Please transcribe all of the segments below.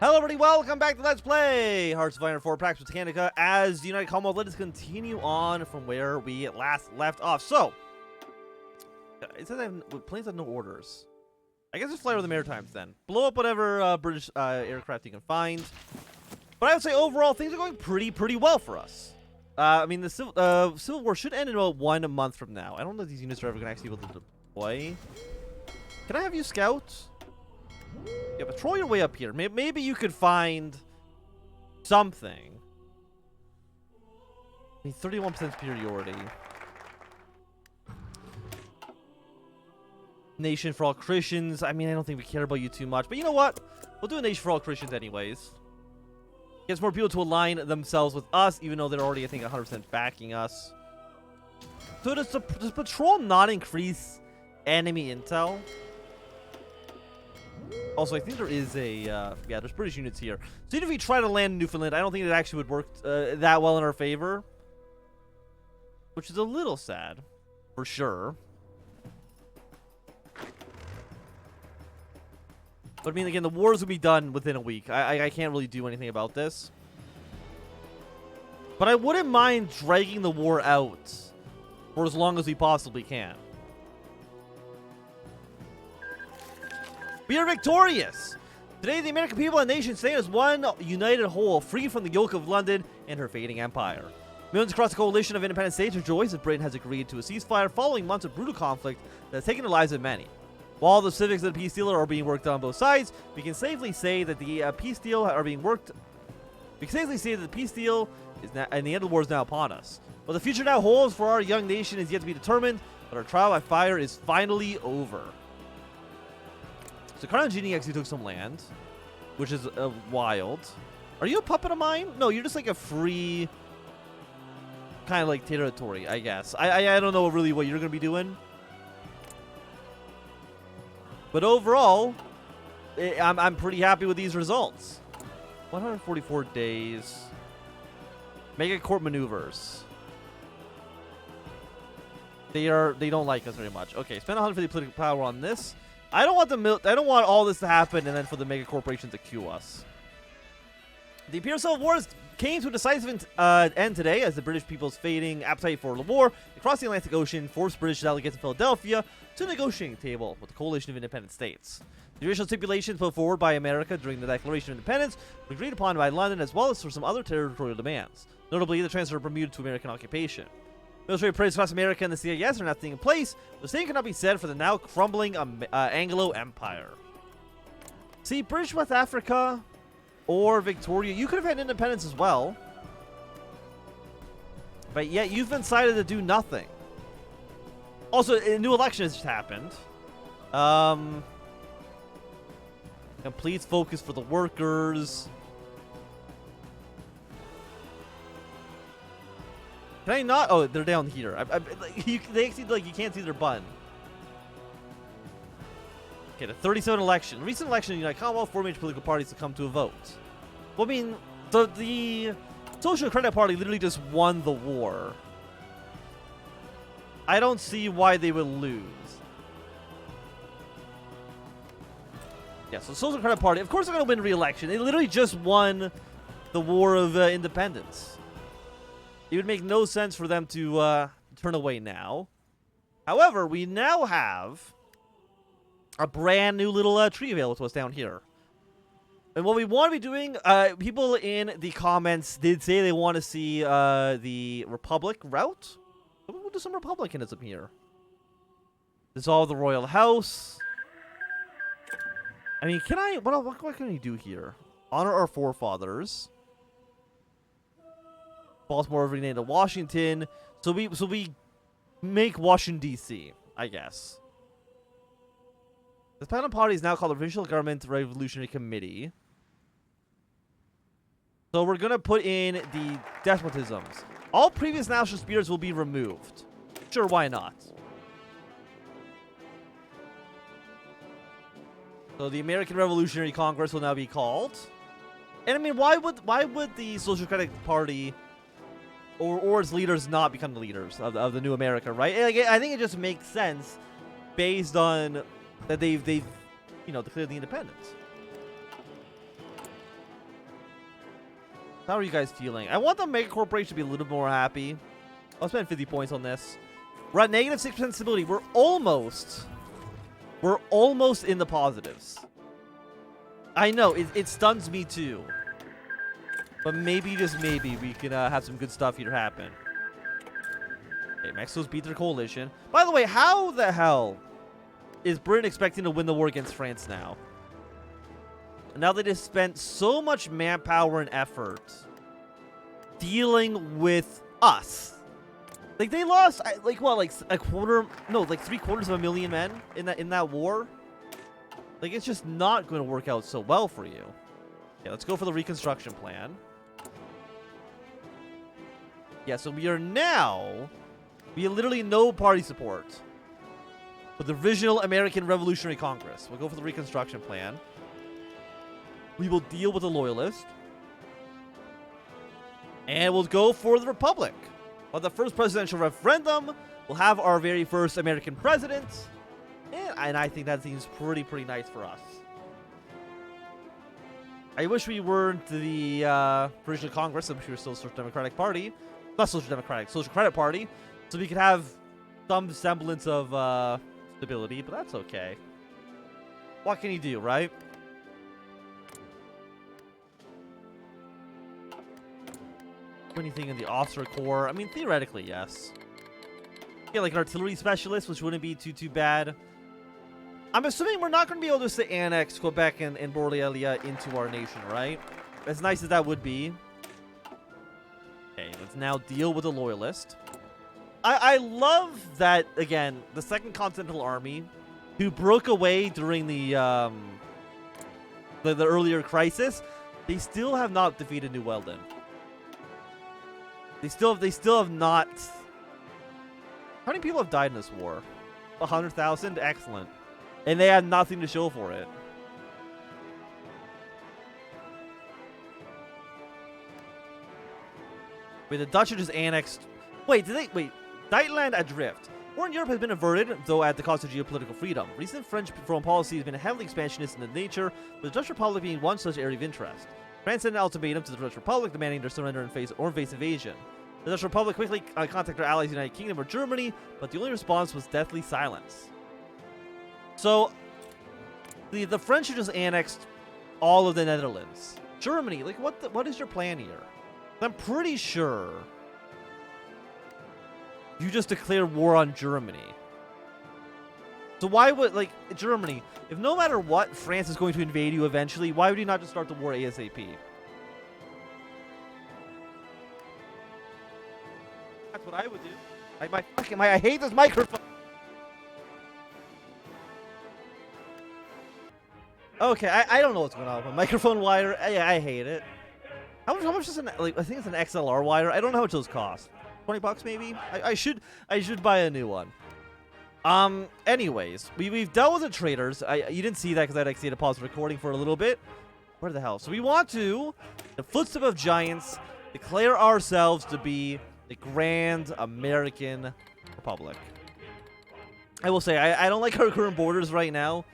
Hello everybody, welcome back to Let's Play Hearts of Iron 4 Pax Britannica as the United Commonwealth. Let us continue on from where we last left off. So, it says planes have no orders. I guess just fly over the Maritimes then. Blow up whatever British aircraft you can find. But I would say overall, things are going pretty well for us. I mean, the Civil War should end in about 1 month from now. I don't know if these units are ever going to actually be able to deploy. Can I have you scout? Yeah, patrol your way up here. Maybe you could find something. I mean, 31% superiority. Nation for all Christians. I mean, I don't think we care about you too much. But you know what? We'll do a nation for all Christians anyways. Gets more people to align themselves with us, even though they're already, I think, 100% backing us. So does patrol not increase enemy intel? Also, I think there is a, yeah, there's British units here. So even if we try to land in Newfoundland, I don't think it actually would work that well in our favor. Which is a little sad, for sure. But I mean, again, the wars will be done within a week. I can't really do anything about this. But I wouldn't mind dragging the war out for as long as we possibly can. We are victorious! Today, the American people and nation stand as one united whole, free from the yoke of London and her fading empire. Millions across the coalition of independent states rejoice that Britain has agreed to a ceasefire following months of brutal conflict that has taken the lives of many. While the specifics of the peace deal are being worked on both sides, we can safely say that the peace deal are being worked. We can safely say that the peace deal is now, and the end of the war is now upon us. What the future now holds for our young nation is yet to be determined, but our trial by fire is finally over. So Carnagini actually took some land, which is wild. Are you a puppet of mine? No, you're just like a free kind of like territory, I guess. I don't know really what you're going to be doing. But overall, I'm pretty happy with these results. 144 days. Mega Court maneuvers. They don't like us very much. Okay, spend 150 political power on this. I don't want all this to happen and then for the mega corporation to queue us. The Imperial Civil Wars came to a decisive end today as the British people's fading appetite for the war across the Atlantic Ocean forced British delegates in Philadelphia to the negotiating table with the coalition of independent states. The original stipulations put forward by America during the Declaration of Independence were agreed upon by London as well as for some other territorial demands, notably the transfer of Bermuda to American occupation. Military parades across America and the CIS are now taking place. The same cannot be said for the now crumbling Anglo Empire. See, British West Africa or Victoria, you could have had independence as well. But yet you've decided to do nothing. Also, a new election has just happened. Complete focus for the workers. Can I not? Oh, they're down here. They actually, like, you can't see their button. Okay, the 37 election. Recent election in the United Commonwealth, 4 major political parties to come to a vote. Well, I mean, the Social Credit Party literally just won the war. I don't see why they would lose. Yeah, so Social Credit Party, of course they're going to win re-election. They literally just won the War of Independence. It would make no sense for them to turn away now. However, we now have a brand new little tree available to us down here. And what we want to be doing, people in the comments did say they want to see the Republic route. So we'll do some Republicanism here. Dissolve the Royal House. I mean, can I... What can we do here? Honor our forefathers. Baltimore renamed to Washington. So we make Washington, D.C., I guess. The Patent Party is now called the Provincial Government Revolutionary Committee. So we're going to put in the despotisms. All previous national spirits will be removed. Sure, why not? So the American Revolutionary Congress will now be called. And I mean, why would the Social Credit Party or its leaders not become the leaders of the new America, right? Like, I think it just makes sense based on that they've declared the independence. How are you guys feeling? I want the mega corporation to be a little more happy. I'll spend 50 points on this. We're at negative 6% stability. We're almost in the positives. I know, it stuns me too. But maybe, just maybe, we can have some good stuff here happen. Okay, Mexico's beat their coalition. By the way, how the hell is Britain expecting to win the war against France now? Now they just spent so much manpower and effort dealing with us. Like, they lost, like, what, like a quarter, no, like 750,000 men in that war? Like, it's just not going to work out so well for you. Okay, let's go for the Reconstruction Plan. Yeah, so we have literally no party support for the original American Revolutionary Congress. We'll go for the Reconstruction Plan. We will deal with the Loyalists. And we'll go for the Republic. On the first presidential referendum, we'll have our very first American president. And I think that seems pretty nice for us. I wish we weren't the Provisional Congress. I wish we were still a Social Democratic Party. Not Social Democratic, Social Credit Party. So we could have some semblance of stability, but that's okay. What can you do, right? Anything in the officer corps? I mean, theoretically, yes. Yeah, like an artillery specialist, which wouldn't be too bad. I'm assuming we're not going to be able to annex Quebec and Bordelia into our nation, right? As nice as that would be. Okay, let's now deal with the Loyalist. I love that, again, the Second Continental Army, who broke away during the earlier crisis, they still have not defeated New Weldon. They still have not. How many people have died in this war? 100,000? Excellent. And they had nothing to show for it. Wait, the Dutch are just annexed. Wait, Dytland adrift. War in Europe has been averted, though at the cost of geopolitical freedom. Recent French foreign policy has been heavily expansionist in nature, with the Dutch Republic being one such area of interest. France sent an ultimatum to the Dutch Republic demanding their surrender and face invasion. The Dutch Republic quickly contacted their allies, the United Kingdom or Germany, but the only response was deathly silence. So, the French have just annexed all of the Netherlands. Germany, like, what is your plan here? I'm pretty sure you just declare war on Germany. So why would, like, Germany, if no matter what, France is going to invade you eventually, why would you not just start the war ASAP? That's what I would do. I hate this microphone. Okay, I don't know what's going on with my microphone wire. I hate it. How much is I think it's an XLR wire. I don't know how much those cost. 20 bucks maybe? I should buy a new one. Anyways, we've dealt with the traders. You didn't see that because I'd actually had to pause the recording for a little bit. Where the hell? So we want to, the footstep of giants, declare ourselves to be the Grand American Republic. I will say, I don't like our current borders right now.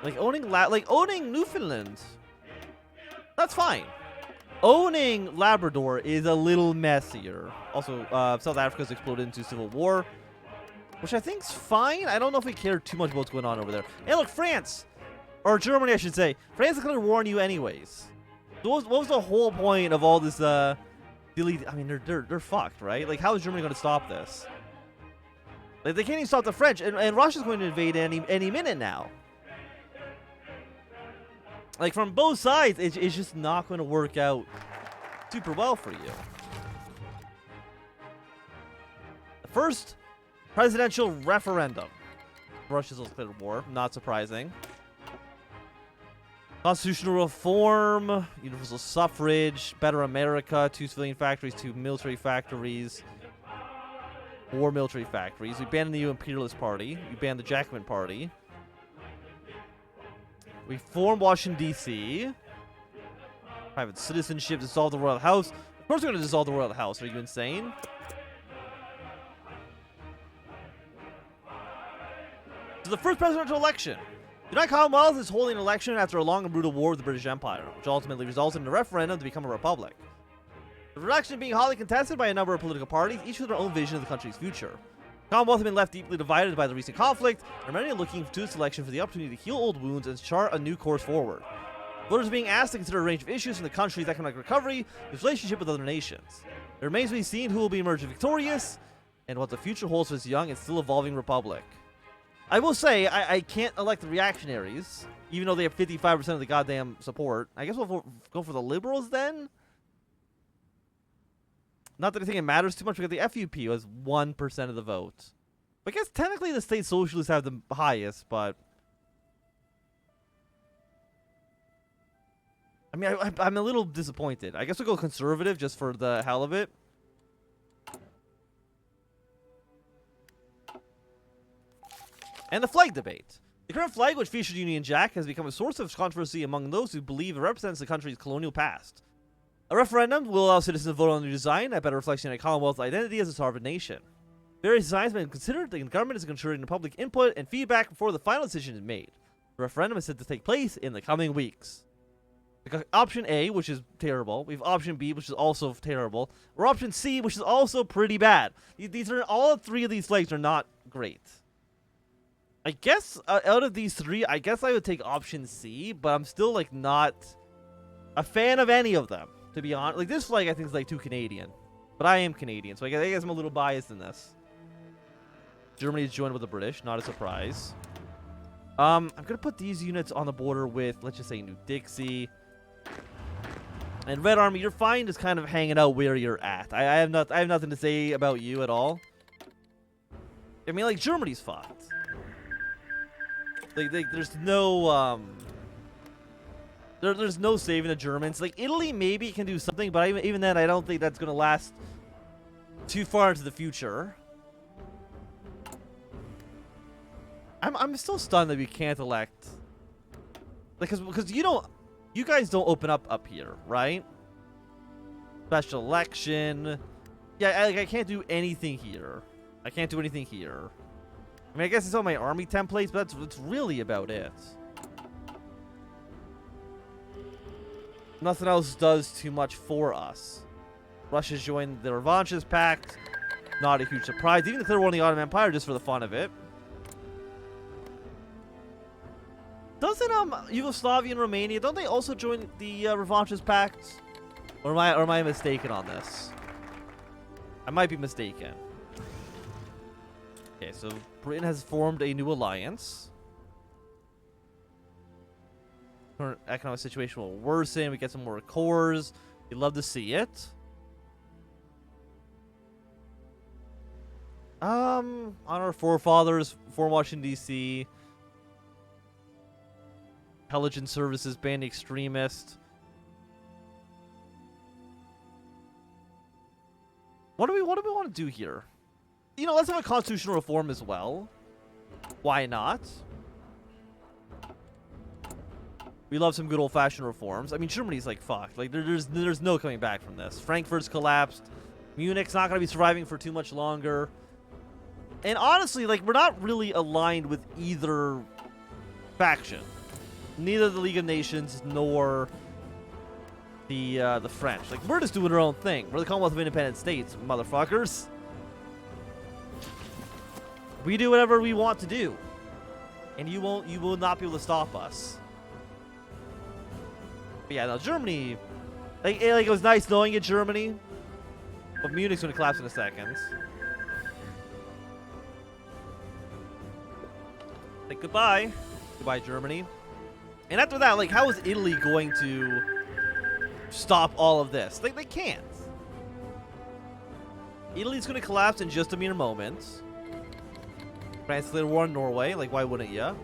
Like owning Newfoundland, that's fine. Owning Labrador is a little messier. Also, South Africa's exploded into civil war, which I think's fine. I don't know if we care too much about what's going on over there. Hey, look, France, or Germany, I should say. France declared war on you anyways. So what was the whole point of all this? I mean, they're fucked, right? Like, how is Germany going to stop this? Like, they can't even stop the French, and Russia's going to invade any minute now. Like, from both sides, it's just not going to work out super well for you. The first presidential referendum. Russia's declared war. Not surprising. Constitutional reform, universal suffrage, better America, 2 civilian factories, 2 military factories, 4 military factories. We banned the new Imperialist Party. We banned the Jacobin Party. We formed Washington, D.C. Private citizenship, dissolve the Royal House. Of course we're going to dissolve the Royal House. Are you insane? So the first presidential election. The United Commonwealth is holding an election after a long and brutal war with the British Empire, which ultimately resulted in a referendum to become a republic. The election being hotly contested by a number of political parties, each with their own vision of the country's future. The Commonwealth has been left deeply divided by the recent conflict, and many are looking to this election for the opportunity to heal old wounds and chart a new course forward. Voters are being asked to consider a range of issues from the country's economic recovery to its relationship with other nations. It remains to be seen who will be emerging victorious, and what the future holds for this young and still evolving republic. I will say, I can't elect the reactionaries, even though they have 55% of the goddamn support. I guess we'll go for the liberals then? Not that I think it matters too much because the FUP was 1% of the vote. I guess technically the state socialists have the highest, but... I mean, I'm a little disappointed. I guess we'll go conservative just for the hell of it. And the flag debate. The current flag, which featured Union Jack, has become a source of controversy among those who believe it represents the country's colonial past. A referendum will allow citizens to vote on the new design, a better reflection of the Commonwealth's identity as a sovereign nation. Various designs have been considered, and the government is ensuring public input and feedback before the final decision is made. The referendum is set to take place in the coming weeks. Option A, which is terrible. We have option B, which is also terrible. Or option C, which is also pretty bad. These are all three of these flags are not great. I guess out of these three, I guess I would take option C, but I'm still like not a fan of any of them, to be honest. Like this flag I think is like too Canadian. But I am Canadian, so I guess I'm a little biased in this. Germany is joined with the British, not a surprise. I'm gonna put these units on the border with, let's just say, New Dixie. And Red Army, you're fine just kind of hanging out where you're at. I have nothing to say about you at all. I mean, like, Germany's fucked. Like there's no, there's no saving the Germans. Like, Italy maybe can do something, but even then, I don't think that's gonna last too far into the future. I'm still stunned that we can't elect. Like, because you guys don't open up here, right? Special election. Yeah, I can't do anything here. I can't do anything here. I mean, I guess it's on my army templates, but that's really about it. Nothing else does too much for us. Russia's joined the Revamped Pact. Not a huge surprise. Even declare war on the Ottoman Empire just for the fun of it. Doesn't Yugoslavia and Romania, don't they also join the Revamped Pact? Or am I mistaken on this? I might be mistaken. Okay, so Britain has formed a new alliance. Current economic situation will worsen. We get some more cores. We'd love to see it. On our forefathers, former Washington, D.C. Intelligence services ban extremist. What do we want to do here? You know, let's have a constitutional reform as well. Why not? We love some good old-fashioned reforms. I mean, Germany's like fucked. Like there's no coming back from this. Frankfurt's collapsed. Munich's not going to be surviving for too much longer. And honestly, like, we're not really aligned with either faction. Neither the League of Nations nor the French. Like, we're just doing our own thing. We're the Commonwealth of Independent States, motherfuckers. We do whatever we want to do, and you will not be able to stop us. But yeah, no, Germany. Like it was nice knowing you, Germany, but Munich's gonna collapse in a second. Like, goodbye, Germany. And after that, like, how is Italy going to stop all of this? They can't. Italy's going to collapse in just a mere moment. France declared war on Norway. Like, why wouldn't ya?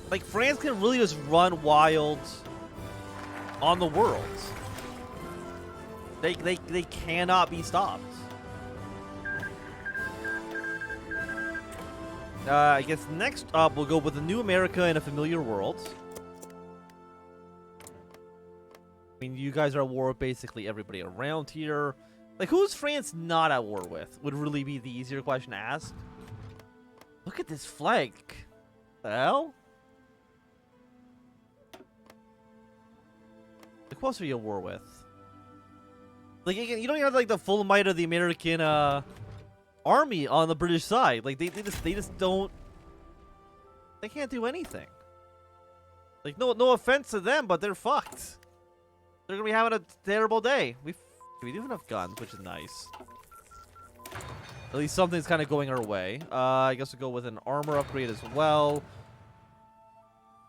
Like, France can really just run wild on the world. They cannot be stopped. I guess next up, we'll go with a new America in a familiar world. I mean, you guys are at war with basically everybody around here. Like, who's France not at war with? Would really be the easier question to ask. Look at this flag. The hell? Like, who else are you at war with? Like, you don't even have like the full might of the American army on the British side. Like, they just don't. They can't do anything. Like, no offense to them, but they're fucked. They're gonna be having a terrible day. We do have enough guns, which is nice. At least something's kind of going our way. I guess we'll go with an armor upgrade as well.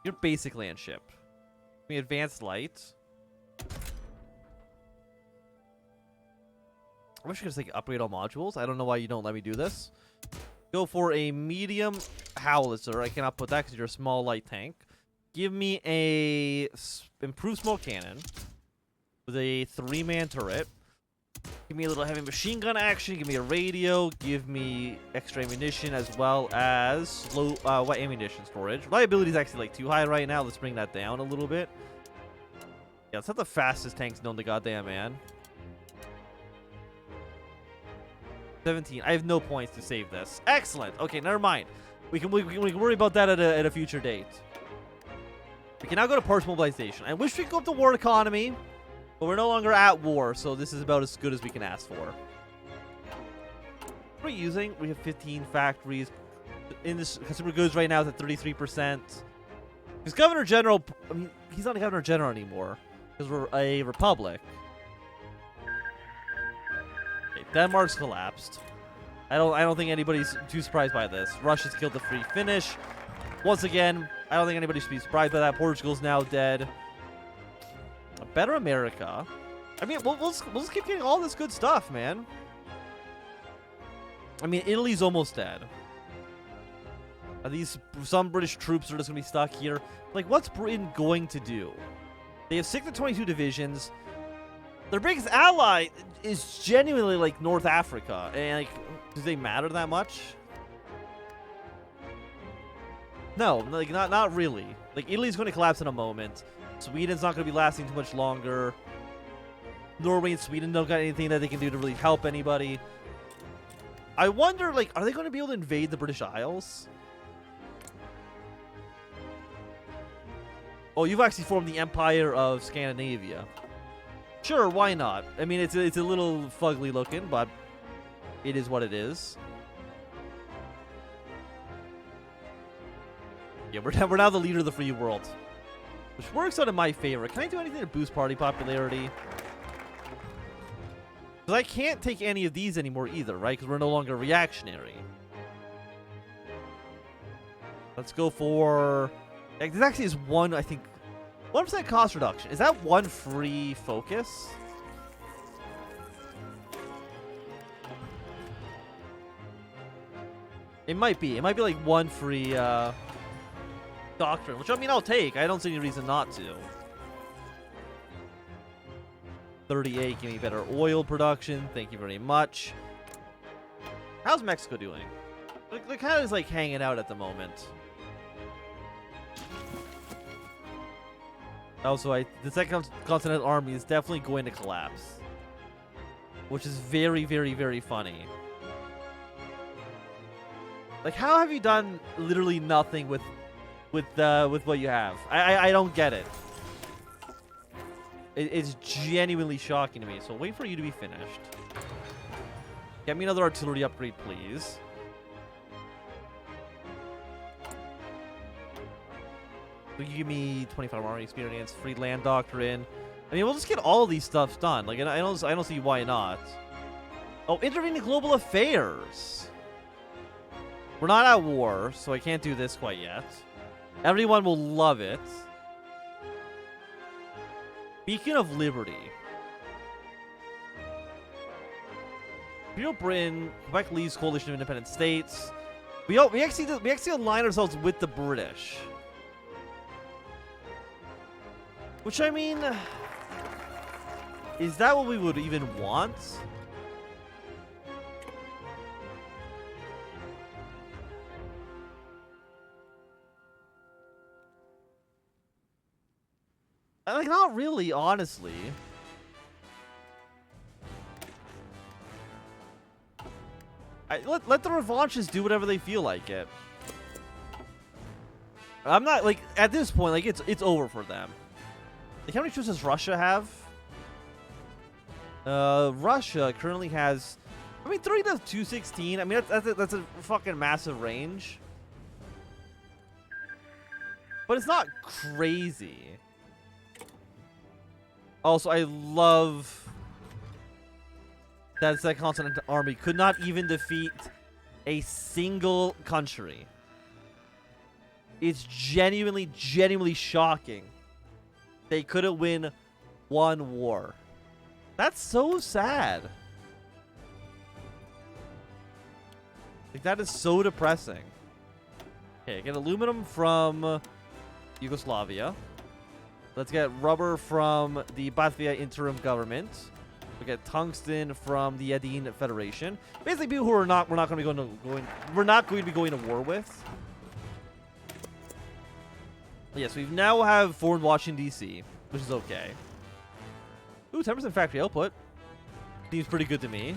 Your basic land ship. Give me advanced light. I wish I could just like upgrade all modules. I don't know why you don't let me do this. Go for a medium howitzer. I cannot put that because you're a small light tank. Give me a improved small cannon with a 3-man turret. Give me a little heavy machine gun action. Give me a radio. Give me extra ammunition as well as wet ammunition storage. Reliability is actually like too high right now. Let's bring that down a little bit. Yeah, it's not the fastest tanks known to goddamn man. 17. I have no points to save this. Excellent. Okay, never mind. We can worry about that at a future date. We can now go to partial mobilization. I wish we could go up to war economy, but we're no longer at war, so this is about as good as we can ask for. What are we using? We have 15 factories. In this consumer goods right now is at 33%. Because Governor General, he's not a Governor General anymore, because we're a republic. Okay, Denmark's collapsed. I don't think anybody's too surprised by this. Russia's killed the Free Finnish. Once again, I don't think anybody should be surprised by that. Portugal's now dead. A better America. I mean, we'll just keep getting all this good stuff, man. I mean, Italy's almost dead. Are these some British troops are just gonna be stuck here? Like, what's Britain going to do? They have 6 to 22 divisions. Their biggest ally is genuinely like North Africa, and like, do they matter that much? No, like not really. Like, Italy's going to collapse in a moment. Sweden's not going to be lasting too much longer. Norway and Sweden don't got anything that they can do to really help anybody. I wonder, like, are they going to be able to invade the British Isles? Oh, you've actually formed the Empire of Scandinavia. Sure, why not? I mean, it's a little fugly looking, but it is what it is. Yeah, we're now the leader of the free world, which works out in my favor. Can I do anything to boost party popularity? Because I can't take any of these anymore either, right? Because we're no longer reactionary. Let's go for... Like, this actually is one, I think... 1% cost reduction. Is that one free focus? It might be. It might be like one free doctrine, which I mean I'll take. I don't see any reason not to. 38, give me better oil production. Thank you very much. How's Mexico doing? They're kind of just like hanging out at the moment. Also, the Second Continental Army is definitely going to collapse, which is very, very, very funny. Like, how have you done literally nothing with what you have? I don't get it. It's genuinely shocking to me. So wait for you to be finished. Get me another artillery upgrade, please. So you give me 25 army experience, free land doctrine. I mean, we'll just get all of these stuffs done. Like, I don't see why not. Oh, intervene in global affairs. We're not at war, so I can't do this quite yet. Everyone will love it. Beacon of Liberty. Imperial Britain, Quebec leaves coalition of independent states. We actually align ourselves with the British. Which, I mean, is that what we would even want? Like, not really, honestly. Let the revanchists do whatever they feel like it. I'm not, like, at this point, like, it's over for them. Like, how many troops does Russia have? Russia currently has, I mean, 3 to 216. I mean, that's a fucking massive range. But it's not crazy. Also, I love that Second Continental Army could not even defeat a single country. It's genuinely shocking. They couldn't win one war. That's so sad. Like, that is so depressing. Okay, get aluminum from Yugoslavia. Let's get rubber from the Latvia interim government. We get tungsten from the Yadin Federation. Basically, people who we're not going to be going to war with. Yes, we now have foreign Washington D.C., which is okay. Ooh, 10% factory output. Seems pretty good to me.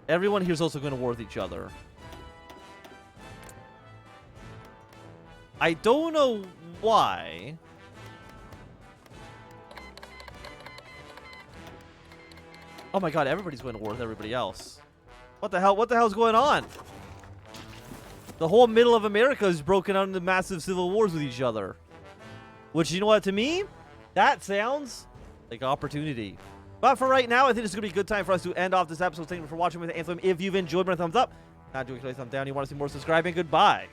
Everyone here is also going to war with each other. I don't know why. Oh my god, everybody's going to war with everybody else. What the hell? What the hell's going on? The whole middle of America is broken out into massive civil wars with each other. Which, you know what, to me, that sounds like opportunity. But for right now, I think it's going to be a good time for us to end off this episode. Thank you for watching with Anthem. If you've enjoyed, my thumbs up. Not doing a thumbs down. You want to see more, subscribe, and goodbye.